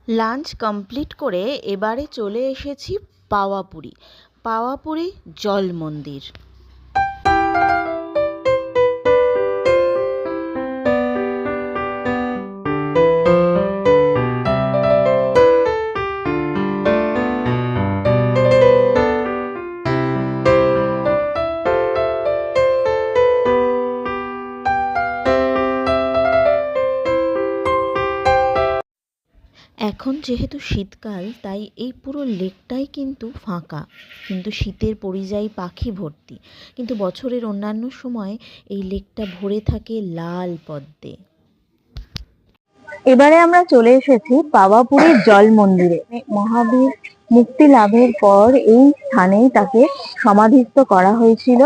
Lunch complete করে এবারে চলে এসেছি পাওয়াপুরি জল মন্দির। এখন যেহেতু শীতকাল, তাই এই পুরো লেকটাই কিন্তু ফাঁকা, কিন্তু শীতের পরিযায়ী পাখি ভর্তি। কিন্তু বছরের অন্যান্য সময় এই লেকটা ভরে থাকে লাল পদ্মে। এবারে আমরা চলে এসেছি পাওয়াপুরীর জল মন্দিরে। মহাবীর মুক্তি লাভের পর এই স্থানেই তাকে সমাধিস্থ করা হয়েছিল।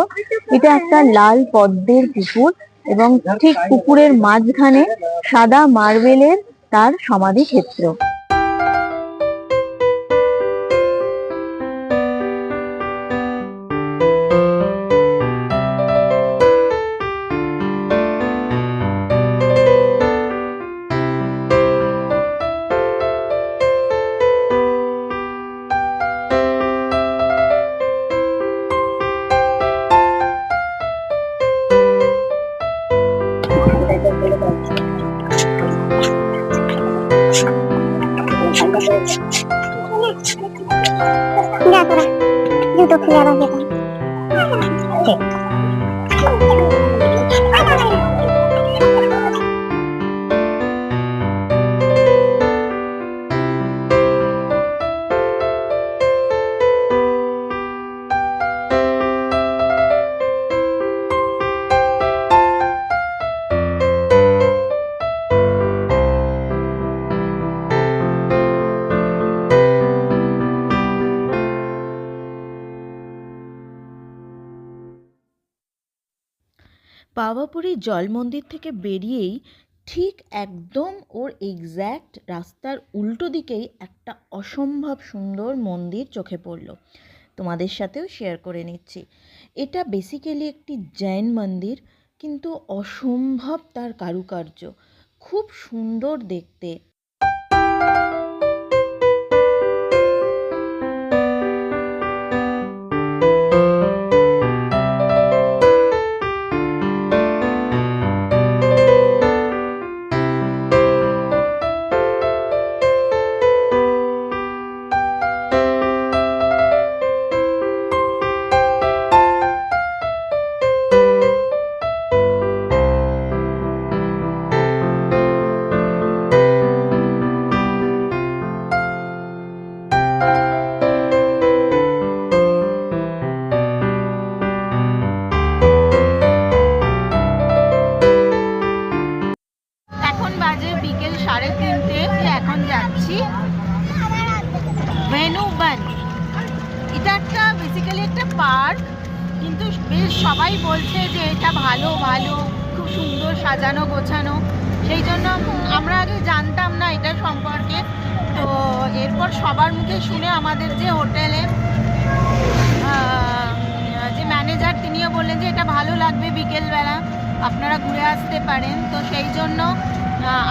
এটা একটা লাল পদ্মের পুকুর এবং ঠিক পুকুরের মাঝখানে সাদা মার্বেলের তার সমাধি ক্ষেত্র। জুতো খুলে আবার যেতাম। পাওয়াপুরি জল মন্দির থেকে বেরিয়েই ঠিক একদম ওর এক্স্যাক্ট রাস্তার উল্টো দিকেই একটা অসম্ভব সুন্দর মন্দির চোখে পড়ল। তোমাদের সাথেও শেয়ার করে নিচ্ছি। এটা বেসিক্যালি একটি জৈন মন্দির, কিন্তু অসম্ভব তার কারুকার্য, খুব সুন্দর দেখতে। বিকেল 3:30, এখন যাচ্ছি ভেনুবন। এটা একটা বেসিক্যালি একটা পার্ক, কিন্তু বেশ সবাই বলছে যে এটা ভালো খুব সুন্দর সাজানো গোছানো। সেই জন্য আমরা আগে জানতাম না এটা সম্পর্কে। তো এরপর সবার মুখে শুনে আমাদের যে হোটেলে যে ম্যানেজার, তিনিও বললেন যে এটা ভালো লাগবে, বিকেলবেলা আপনারা ঘুরে আসতে পারেন। তো সেই জন্য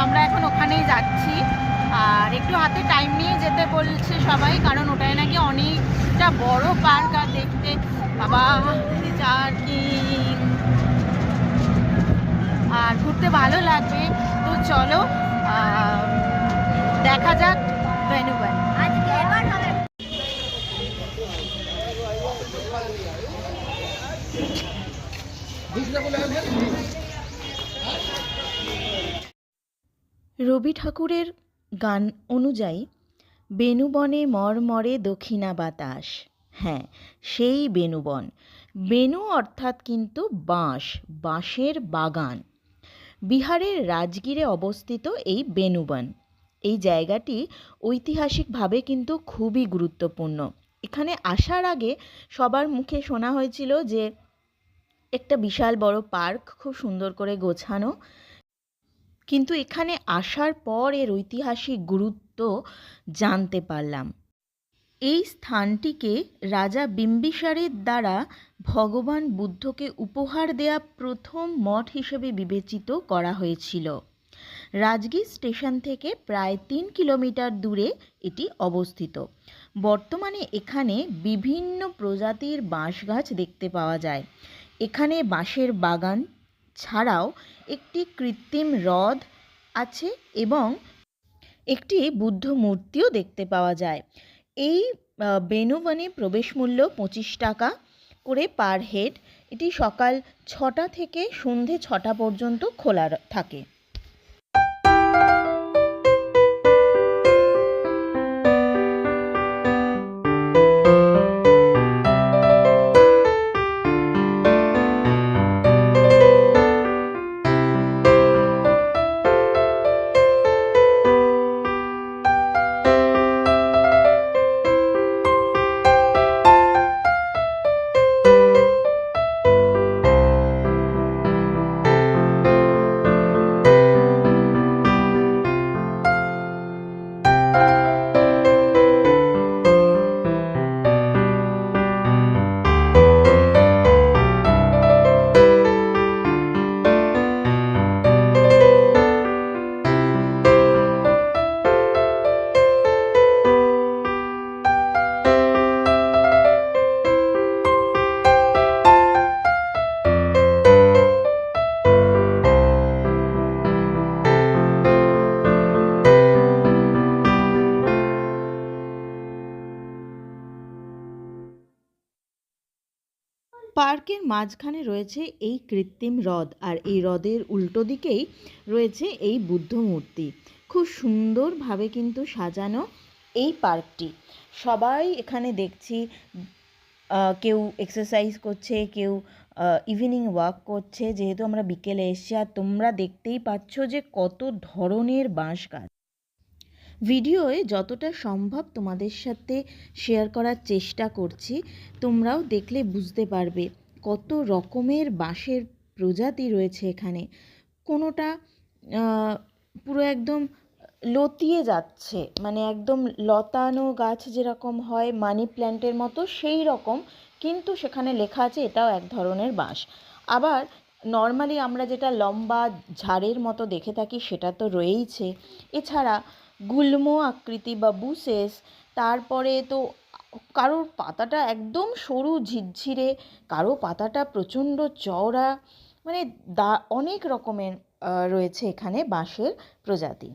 আমরা এখন ওখানেই যাচ্ছি। আর একটু হাতে টাইম নিয়ে যেতে বলছে সবাই, কারণ ওটাই নাকি অনেকটা বড় পার্ক, আর দেখতে বাবা আর ঘুরতে ভালো লাগবে। তো চলো দেখা যাক ভেনুবন। রবি ঠাকুরের গান অনুযায়ী বেনুবনে মরমরে দক্ষিণা বাতাস। হ্যাঁ, সেই বেনুবন। বেনু অর্থাৎ কিন্তু বাঁশের বাগান। বিহারের রাজগীরে অবস্থিত এই বেনুবন, এই জায়গাটি ঐতিহাসিকভাবে কিন্তু খুবই গুরুত্বপূর্ণ। এখানে আসার আগে সবার মুখে শোনা হয়েছিল যে একটা বিশাল বড় পার্ক, খুব সুন্দর করে গোছানো, কিন্তু এখানে আসার পর এর ঐতিহাসিক গুরুত্ব জানতে পারলাম। এই স্থানটিকে রাজা বিম্বিসারের দ্বারা ভগবান বুদ্ধকে উপহার দেয়া প্রথম মঠ হিসেবে বিবেচিত করা হয়েছিল। রাজগীর স্টেশন থেকে প্রায় 3 কিলোমিটার দূরে এটি অবস্থিত। বর্তমানে এখানে বিভিন্ন প্রজাতির বাঁশ গাছ দেখতে পাওয়া যায়। এখানে বাঁশের বাগান ছাড়াও একটি কৃত্রিম হ্রদ আছে এবং একটি বুদ্ধ মূর্তিও দেখতে পাওয়া যায়। এই বেনুবনে প্রবেশ মূল্য 25 টাকা করে পার হেড। এটি সকাল 6টা থেকে সন্ধে 6টা পর্যন্ত খোলা থাকে। পার্কের মাঝখানে রয়েছে এই কৃত্রিম হ্রদ, আর এই হ্রদের উল্টো দিকেই রয়েছে এই বুদ্ধ মূর্তি। খুব সুন্দরভাবে কিন্তু সাজানো এই পার্কটি। সবাই এখানে দেখছি কেউ এক্সারসাইজ করছে, কেউ ইভিনিং ওয়াক করছে। যেহেতু আমরা বিকেলে এসেছি, আর তোমরা দেখতেই পাচ্ছ যে কত ধরনের বাঁশ গাছ। ভিডিওয়ে যতটা সম্ভব তোমাদের সাথে শেয়ার করার চেষ্টা করছি, তোমরাও দেখলে বুঝতে পারবে কত রকমের বাঁশের প্রজাতি রয়েছে এখানে। কোনোটা পুরো একদম লতিয়ে যাচ্ছে, মানে একদম লতানো গাছ যেরকম হয় মানি প্ল্যান্টের মতো, সেই রকম, কিন্তু সেখানে লেখা আছে এটাও এক ধরনের বাঁশ। আবার নর্মালি আমরা যেটা লম্বা ঝাড়ের মতো দেখে থাকি সেটা তো রয়েইছে। এছাড়া গুল্ম আকৃতি বা বুশেস, তারপরে তো কারোর পাতাটা একদম সরু ঝিরঝিরে, কারো পাতাটা প্রচণ্ড চওড়া, মানে অনেক রকমের রয়েছে এখানে বাঁশের প্রজাতি।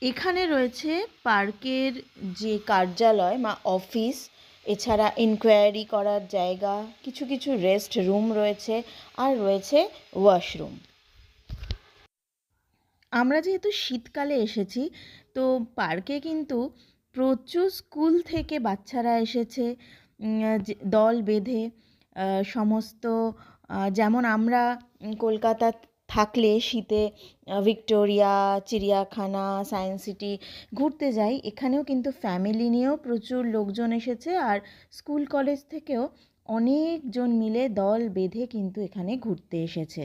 এখানে রয়েছে পার্কের যে কার্যালয় বা অফিস, এছাড়া ইনকোয়ারি করার জায়গা, কিছু কিছু রেস্ট রুম রয়েছে, আর রয়েছে ওয়াশরুম। আমরা যেহেতু শীতকালে এসেছি, তো পার্কে কিন্তু প্রচুর স্কুল থেকে বাচ্চারা এসেছে দল বেঁধে। সমস্ত যেমন আমরা কলকাতা থাকলে শীতে ভিক্টোরিয়া, চিড়িয়াখানা, সায়েন্স সিটি ঘুরতে যাই, এখানেও কিন্তু ফ্যামিলি নিয়েও প্রচুর লোকজন এসেছে, আর স্কুল কলেজ থেকেও অনেকজন মিলে দল বেঁধে কিন্তু এখানে ঘুরতে এসেছে।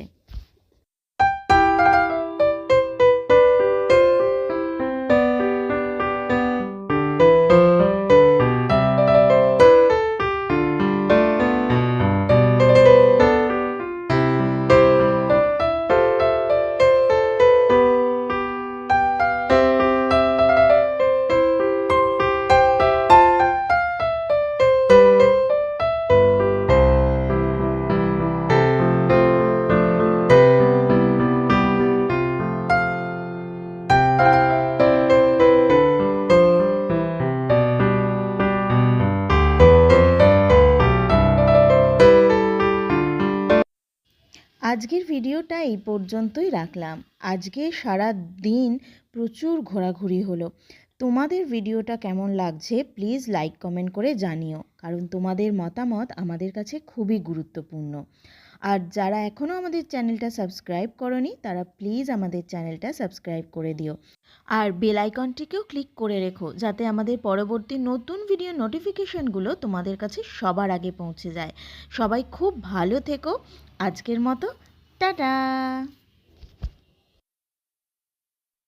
আজকের ভিডিওটা এই পর্যন্তই রাখলাম। আজকে সারা দিন প্রচুর ঘোরাঘুরি হলো। তোমাদের ভিডিওটা কেমন লাগছে প্লিজ লাইক কমেন্ট করে জানিও, কারণ তোমাদের মতামত আমাদের কাছে খুবই গুরুত্বপূর্ণ। আর যারা এখনও আমাদের চ্যানেলটা সাবস্ক্রাইব করনি তারা প্লিজ আমাদের চ্যানেলটা সাবস্ক্রাইব করে দিও। আর বেল আইকনটিকেও ক্লিক করে রেখো, যাতে আমাদের পরবর্তী নতুন ভিডিও নোটিফিকেশনগুলো তোমাদের কাছে সবার আগে পৌঁছে যায়। সবাই খুব ভালো থেকো। আজকের মতো টাটা।